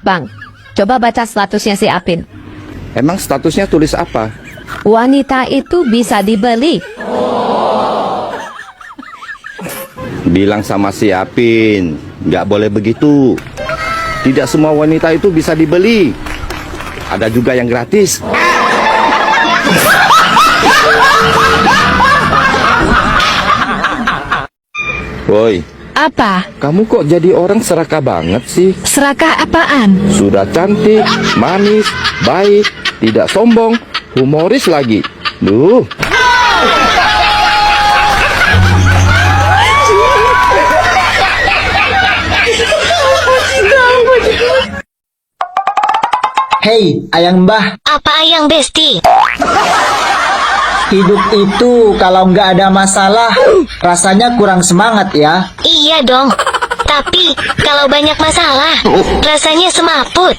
Bang, coba baca statusnya si Apin. Emang statusnya tulis apa? Wanita itu bisa dibeli. Bilang sama si Apin, nggak boleh begitu. Tidak semua wanita itu bisa dibeli. Ada juga yang gratis. Woi, Apa? kamu kok jadi orang serakah banget sih? Serakah apaan? Sudah cantik, manis, baik, tidak sombong, humoris lagi. Duh. Hei, Ayang Mbah, Apa yang Besti? hidup itu kalau nggak ada masalah, rasanya kurang semangat ya. Iya dong. Tapi kalau banyak masalah, rasanya semaput.